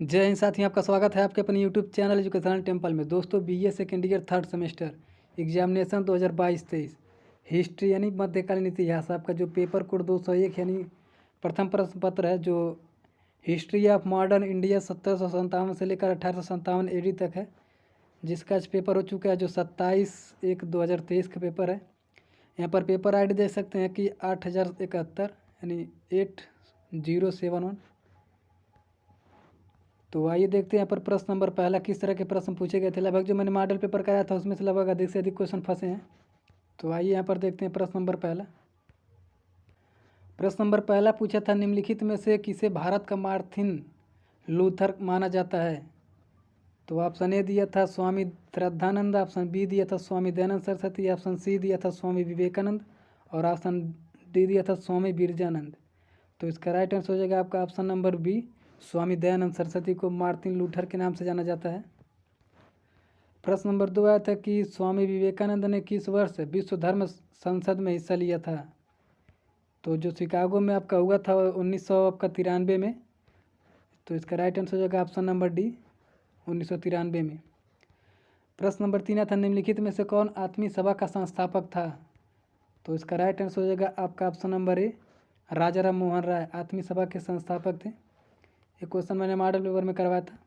जय हिंद साथी, आपका स्वागत है आपके अपने यूट्यूब चैनल एजुकेशनल टेम्पल में। दोस्तों, BA second year third semester examination 2022-23 history यानी मध्यकालीन इतिहास, आपका जो पेपर कोड 201 यानी प्रथम प्रश्न पत्र है, जो हिस्ट्री ऑफ मॉडर्न इंडिया 1757 से लेकर 1857 एडी तक है, जिसका आज पेपर हो चुका है, जो 27/1/2023 का पेपर है। यहाँ पर पेपर ID देख सकते हैं कि 8071 यानी 8071। तो आइए देखते हैं यहाँ पर प्रश्न नंबर पहला किस तरह के प्रश्न पूछे गए थे। लगभग जो मैंने मॉडल पेपर कराया था उसमें से लगभग अधिक से अधिक क्वेश्चन फंसे हैं। तो आइए यहाँ पर देखते हैं प्रश्न नंबर पहला। प्रश्न नंबर पहला पूछा था, निम्नलिखित में से किसे भारत का मार्टिन लूथर माना जाता है। तो ऑप्शन ए दिया था स्वामी श्रद्धानंद, ऑप्शन बी दिया था स्वामी दयानंद सरस्वती, ऑप्शन सी दिया था स्वामी विवेकानंद और ऑप्शन डी दिया था स्वामी बिरजानंद। तो इसका राइट आंसर हो जाएगा आपका option number B, Swami Dayanand Saraswati को मार्टिन लूथर के नाम से जाना जाता है। प्रश्न नंबर 2 आया था कि स्वामी विवेकानंद ने किस वर्ष विश्व धर्म संसद में हिस्सा लिया था। तो जो शिकागो में आपका हुआ था 1993 में। तो इसका राइट आंसर हो जाएगा ऑप्शन नंबर डी, 1993 में। प्रश्न नंबर 3 आया था, निम्नलिखित में से कौन आत्मीय सभा का संस्थापक था। तो इसका राइट आंसर हो जाएगा आपका ऑप्शन नंबर ए, राजा राम मोहन राय आत्मीय सभा के संस्थापक थे। ये क्वेश्चन मैंने मॉडल पेपर में करवाया था।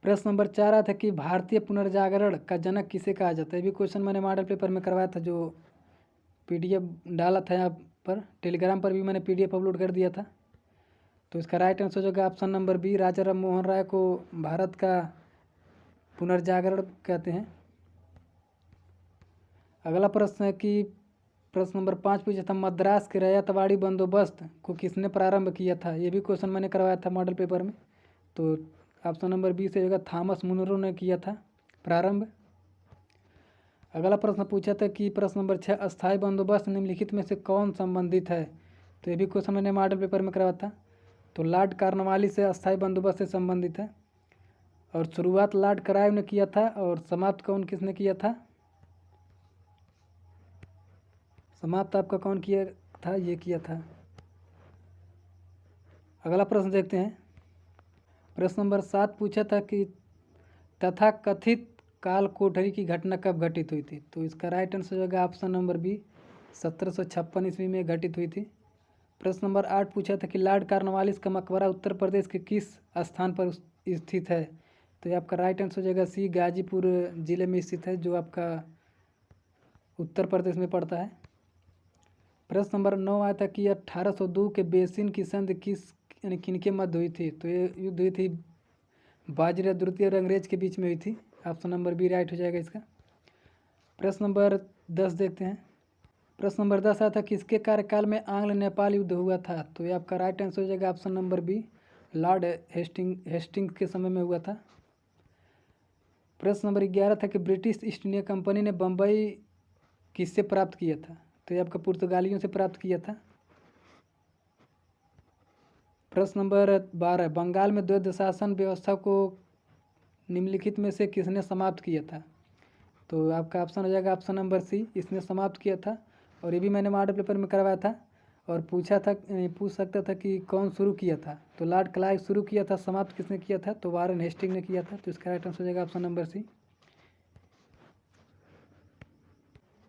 प्रश्न नंबर 4 आया था कि भारतीय पुनर्जागरण का जनक किसे कहा जाता है। ये भी क्वेश्चन मैंने मॉडल पेपर में करवाया था, जो PDF डाला था यहाँ पर, टेलीग्राम पर भी मैंने PDF अपलोड कर दिया था। तो इसका राइट आंसर हो जाएगा ऑप्शन नंबर बी, राजा राम मोहन राय को भारत का पुनर्जागरण कहते हैं। अगला प्रश्न है कि प्रश्न नंबर 5 पूछा था, मद्रास के रैयतवाड़ी बंदोबस्त को किसने प्रारंभ किया था। ये भी क्वेश्चन मैंने करवाया था मॉडल पेपर में। तो ऑप्शन नंबर बी से होगा थॉमस मुनरो ने किया था प्रारंभ। अगला प्रश्न पूछा था कि प्रश्न नंबर 6, अस्थायी बंदोबस्त निम्नलिखित में से कौन संबंधित है। तो ये भी क्वेश्चन मैंने मॉडल पेपर में करवाया था। तो लॉर्ड कॉर्नवालिस से अस्थायी बंदोबस्त से संबंधित है। और शुरुआत लॉर्ड क्राइव ने किया था और समाप्त कौन किसने किया था। समाप्त आपका कौन किया था, ये किया था। अगला प्रश्न देखते हैं। प्रश्न नंबर 7 पूछा था कि तथा कथित काल कोठरी की घटना कब घटित हुई थी। तो इसका राइट आंसर हो जाएगा ऑप्शन नंबर बी, 1756 ईस्वी में घटित हुई थी। प्रश्न नंबर 8 पूछा था कि लॉर्ड कॉर्नवालिस का मकबरा उत्तर प्रदेश के किस स्थान पर स्थित है। तो ये आपका राइट आंसर हो जाएगा सी, गाजीपुर जिले में स्थित है, जो आपका उत्तर प्रदेश में पड़ता है। प्रश्न नंबर 9 आया था कि 1802 के बेसिन की संधि किस यानी किनके मध्य हुई थी। तो ये युद्ध हुई थी बाजीराव द्वितीय और अंग्रेज के बीच में हुई थी। ऑप्शन नंबर बी राइट हो जाएगा इसका। प्रश्न नंबर 10 देखते हैं। प्रश्न नंबर 10 आया था किसके कार्यकाल में आंग्ल नेपाल युद्ध हुआ था। तो ये आपका राइट आंसर हो जाएगा option number B, Lord Hastings के समय में हुआ था। प्रश्न नंबर 11 था कि ब्रिटिश ईस्ट इंडिया कंपनी ने बम्बई किससे प्राप्त किया था। तो ये आपका पुर्तगालियों से प्राप्त किया था। प्रश्न नंबर 12, बंगाल में द्वैध शासन व्यवस्था को निम्नलिखित में से किसने समाप्त किया था। तो आपका ऑप्शन हो जाएगा ऑप्शन नंबर सी, इसने समाप्त किया था। और ये भी मैंने मॉडल पेपर में करवाया था और पूछ सकता था कि कौन शुरू किया था। तो लॉर्ड क्लाइव शुरू किया था। समाप्त किसने किया था, तो वारेन हेस्टिंग ने किया था। तो इसका राइट आंसर हो जाएगा ऑप्शन नंबर सी।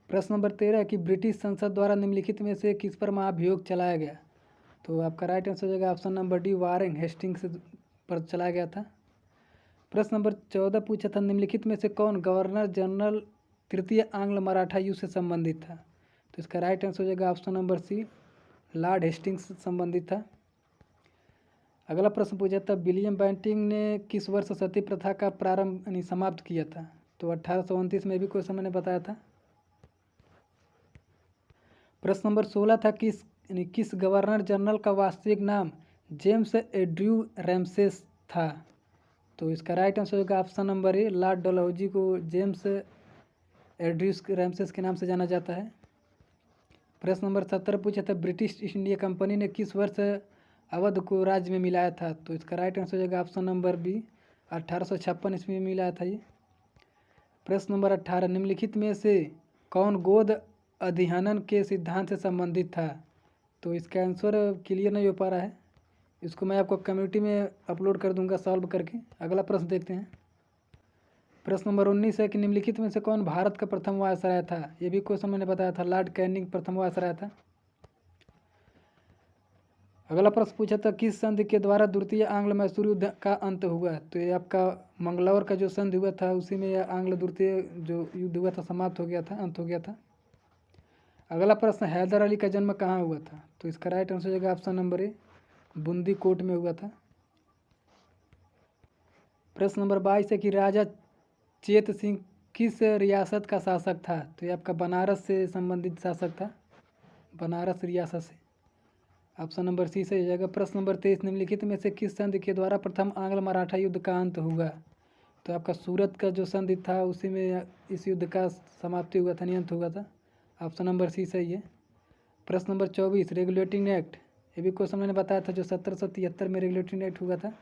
प्रश्न नंबर 13 कि ब्रिटिश संसद द्वारा निम्नलिखित में से किस पर महाभियोग चलाया गया। तो आपका राइट आंसर हो जाएगा option number D, Warren Hastings पर चलाया गया था। प्रश्न नंबर 14 पूछा था, निम्नलिखित में से कौन गवर्नर जनरल तृतीय आंग्ल मराठा युद्ध से संबंधित था। तो इसका राइट आंसर हो जाएगा option number C, Lord Hastings से संबंधित था। अगला प्रश्न पूछा था, विलियम बेंटिंक ने किस वर्ष सती प्रथा का प्रारंभ यानी समाप्त किया था। तो 1829 में भी क्वेश्चन मैंने बताया था। प्रश्न नंबर 16 था किस गवर्नर जनरल का वास्तविक नाम जेम्स एड्रयू रैमसेस था। तो इसका राइट आंसर होगा ऑप्शन नंबर ए, लॉर्ड डलहौजी को जेम्स एड्रयूस रैमसेस के नाम से जाना जाता है। प्रश्न नंबर 17 पूछा था, ब्रिटिश ईस्ट इंडिया कंपनी ने किस वर्ष अवध को राज्य में मिलाया था। तो इसका राइट आंसर हो जाएगा ऑप्शन नंबर बी, 1856 ईस्वी में मिलाया था ये। प्रश्न नंबर 18, निम्नलिखित में से कौन गोद अधिहनन के सिद्धांत से संबंधित था। तो इसका आंसर क्लियर नहीं हो पा रहा है, इसको मैं आपको कम्युनिटी में अपलोड कर दूंगा सॉल्व करके। अगला प्रश्न देखते हैं। प्रश्न नंबर 19 है कि निम्नलिखित में से कौन भारत का प्रथम वायसराय था। ये भी क्वेश्चन मैंने बताया था, लॉर्ड कैनिंग प्रथम वायसराय था। अगला प्रश्न पूछा था किस संधि के द्वारा द्वितीय आंग्ल मैसूर युद्ध का अंत हुआ। तो ये आपका मंगलौर का जो संधि हुआ था उसी में यह आंग्ल द्वितीय जो युद्ध हुआ था समाप्त हो गया था, अंत हो गया था। अगला प्रश्न हैदर अली का जन्म कहाँ हुआ था। तो इसका राइट आंसर हो जाएगा option number A, Bundi Kot में हुआ था। प्रश्न नंबर 22 है कि राजा चेत सिंह किस रियासत का शासक था। तो ये आपका बनारस से संबंधित शासक था, बनारस रियासत से। ऑप्शन नंबर सी सही हो जाएगा। प्रश्न नंबर 23 निम्नलिखित में से किस संधि के द्वारा प्रथम आंग्ल मराठा युद्ध का अंत हुआ। तो आपका सूरत का जो संधि था उसी में इस युद्ध का समाप्ति हुआ था, नियंत हुआ था। ऑप्शन नंबर सी सही है। प्रश्न नंबर 24 रेगुलेटिंग एक्ट, ये भी क्वेश्चन मैंने बताया था जो 1773 में रेगुलेटिंग एक्ट हुआ था।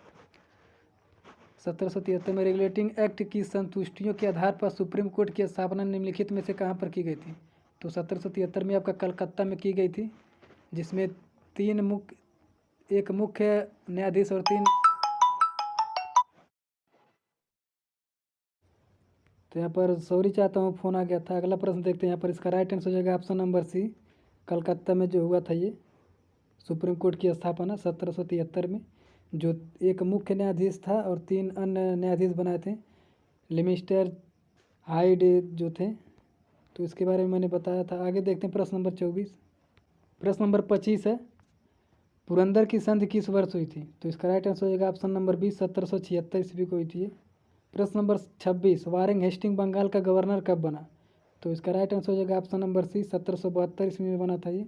1773 में रेगुलेटिंग एक्ट की संतुष्टियों के आधार पर सुप्रीम कोर्ट की स्थापना निम्नलिखित में से कहाँ पर की गई थी। तो 1773 में आपका कलकत्ता में की गई थी, जिसमें एक मुख्य न्यायाधीश और 3। तो यहाँ पर सॉरी चाहता हूँ, फ़ोन आ गया था। अगला प्रश्न देखते हैं। यहाँ पर इसका राइट आंसर हो जाएगा ऑप्शन नंबर सी, कलकत्ता में जो हुआ था ये सुप्रीम कोर्ट की स्थापना 1773 में, जो एक मुख्य न्यायाधीश था और 3 अन्य न्यायाधीश बनाए थे, लिमिस्टर हाइड जो थे। तो इसके बारे में मैंने बताया था। आगे देखते हैं प्रश्न नंबर 24। प्रश्न नंबर 25 है पुरंदर की संधि किस वर्ष हुई थी। तो इसका राइट आंसर हो जाएगा ऑप्शन नंबर बी, 1776 ईस्वी को हुई थी। प्रश्न नंबर 26 वारेंग हेस्टिंग बंगाल का गवर्नर कब बना। तो इसका राइट आंसर हो जाएगा ऑप्शन नंबर सी, 1772 ईस्वी में बना था ये।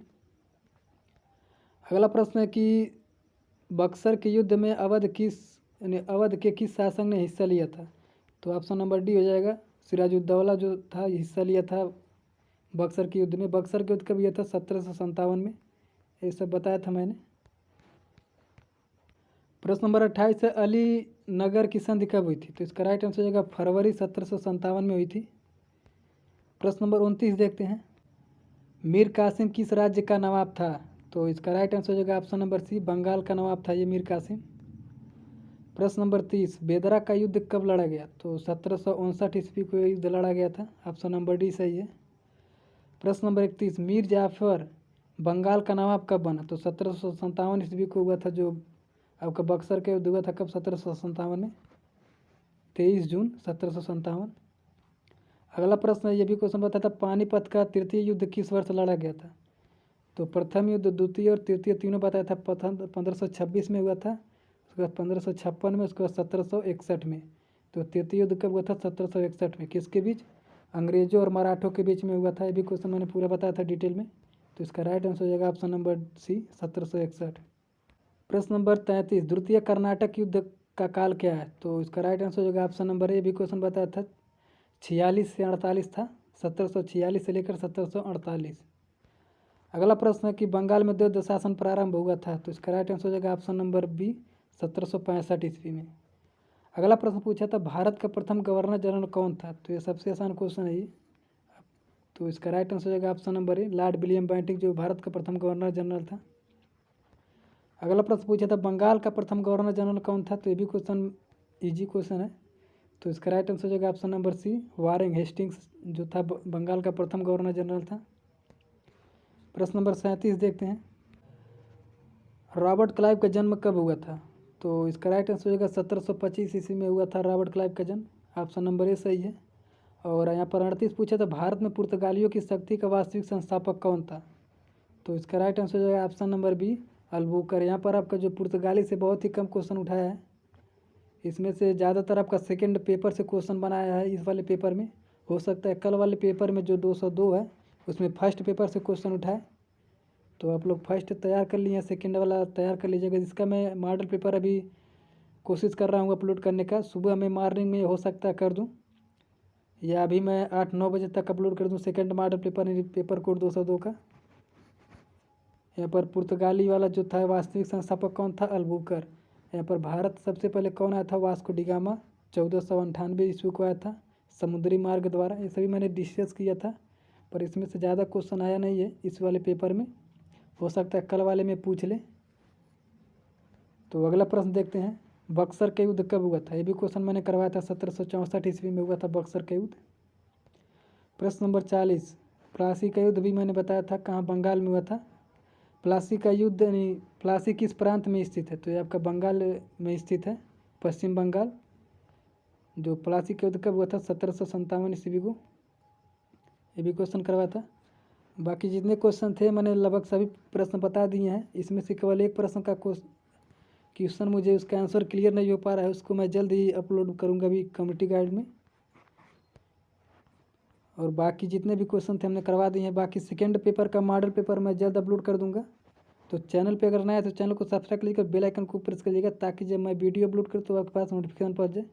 अगला प्रश्न है कि बक्सर के युद्ध में अवध के किस शासक ने हिस्सा लिया था। तो ऑप्शन नंबर डी हो जाएगा, सिराजुद्दौला जो था हिस्सा लिया था बक्सर के युद्ध में। बक्सर के युद्ध कब हुआ था, 1757 में। ये सब बताया था मैंने। प्रश्न नंबर 28 है अली नगर की संधि कब हुई थी। तो इसका राइट आंसर हो जाएगा फरवरी 1757 में हुई थी। प्रश्न नंबर 29 देखते हैं मीर कासिम किस राज्य का नवाब था। तो इसका राइट आंसर हो जाएगा ऑप्शन नंबर सी, बंगाल का नवाब था ये मीर कासिम। प्रश्न नंबर 30 बेदरा का युद्ध कब लड़ा गया। तो 1759 ईस्वी को युद्ध लड़ा गया था। ऑप्शन नंबर डी सही है। प्रश्न नंबर 31 मीर जाफर बंगाल का नवाब कब बना। तो 1757 ईस्वी को हुआ था जो आपका बक्सर का युद्ध हुआ था। कब, 1757 में, 23 जून 1757। अगला प्रश्न है, ये भी क्वेश्चन बताया था पानीपत का तृतीय युद्ध किस वर्ष लड़ा गया था। तो प्रथम युद्ध, द्वितीय और तृतीय तीनों बताया था। प्रथम 1526 में हुआ था, उसके बाद 1556 में, उसके बाद 1761 में। तो तृतीय युद्ध कब हुआ था, 1761 में। किसके बीच, अंग्रेजों और मराठों के बीच में हुआ था। ये भी क्वेश्चन मैंने पूरा बताया था डिटेल में। तो इसका राइट आंसर हो जाएगा ऑप्शन नंबर सी, 1761। प्रश्न नंबर 33 द्वितीय कर्नाटक युद्ध का काल क्या है। तो इसका राइट आंसर हो जाएगा ऑप्शन नंबर ए, भी क्वेश्चन बताया था 46 से 48 था, 1746 से लेकर 1748। अगला प्रश्न है कि बंगाल में द्वैध शासन प्रारंभ हुआ था। तो इसका राइट आंसर हो जाएगा ऑप्शन नंबर बी, 1765 ईस्वी में। अगला प्रश्न पूछा था भारत का प्रथम गवर्नर जनरल कौन था। तो ये सबसे आसान क्वेश्चन है ये। तो इसका राइट आंसर हो जाएगा ऑप्शन नंबर ए, लॉर्ड विलियम बेंटिक जो भारत का प्रथम गवर्नर जनरल था। अगला प्रश्न पूछा था बंगाल का प्रथम गवर्नर जनरल कौन था। तो ये भी क्वेश्चन इजी क्वेश्चन है। तो इसका राइट आंसर हो जाएगा ऑप्शन नंबर सी, वारेंग हेस्टिंग्स जो था बंगाल का प्रथम गवर्नर जनरल था। प्रश्न नंबर 37 देखते हैं रॉबर्ट क्लाइव का जन्म कब हुआ था। तो इसका राइट आंसर हो जाएगा 1725 ईस्वी में हुआ था रॉबर्ट क्लाइव का जन्म। ऑप्शन नंबर ए सही है। और यहाँ पर 38 पूछा था भारत में पुर्तगालियों की शक्ति का वास्तविक संस्थापक कौन था। तो इसका राइट आंसर हो जाएगा ऑप्शन नंबर बी, अल्बुकर। यहाँ पर आपका जो पुर्तगाली से बहुत ही कम क्वेश्चन उठाया है, इसमें से ज़्यादातर आपका सेकंड पेपर से क्वेश्चन बनाया है। इस वाले पेपर में हो सकता है कल वाले पेपर में जो 202 है उसमें फर्स्ट पेपर से क्वेश्चन उठाए। तो आप लोग फर्स्ट तैयार कर लिए, सेकंड वाला तैयार कर लीजिएगा। जिसका मैं मॉडल पेपर अभी कोशिश कर रहा हूँ अपलोड करने का। सुबह में मॉर्निंग में हो सकता है कर दूँ, या अभी मैं 8-9 बजे तक अपलोड कर दूँ second model paper, paper code 202 का। यहाँ पर पुर्तगाली वाला जो था वास्तविक संस्थापक कौन था, अल्बुकर। यहाँ पर भारत सबसे पहले कौन आया था, वास्को डिगामा, 1498 ईस्वी को आया था समुद्री मार्ग द्वारा। ये सभी मैंने डिस्कस किया था, पर इसमें से ज़्यादा क्वेश्चन आया नहीं है इस वाले पेपर में। हो सकता है कल वाले में पूछ ले। तो अगला प्रश्न देखते हैं, बक्सर का युद्ध कब हुआ था? ये भी क्वेश्चन मैंने करवाया था 1764 ईस्वी में हुआ था बक्सर का युद्ध। प्रश्न नंबर 40, प्लासी का युद्ध भी मैंने बताया था कहाँ, बंगाल में हुआ था। प्लासी का युद्ध यानी प्लासी किस प्रांत में स्थित है? तो ये आपका बंगाल में स्थित है, पश्चिम बंगाल। जो प्लासी का युद्ध कब हुआ था? 1757 ईस्वी को। ये भी क्वेश्चन करवाया था। बाकी जितने क्वेश्चन थे मैंने लगभग सभी प्रश्न बता दिए हैं। इसमें से केवल एक प्रश्न का क्वेश्चन मुझे उसका आंसर क्लियर नहीं हो पा रहा है, उसको मैं जल्द ही अपलोड करूँगा अभी कम्युनिटी गाइड में। और बाकी जितने भी क्वेश्चन थे हमने करवा दिए हैं। बाकी सेकेंड पेपर का मॉडल पेपर मैं जल्द अपलोड कर दूंगा। तो चैनल पे अगर नया है तो चैनल को सब्सक्राइब कर लीजिएगा, बेल आइकन को प्रेस करिएगा ताकि जब मैं वीडियो अपलोड करूँ तो आपके पास नोटिफिकेशन पहुँच जाए।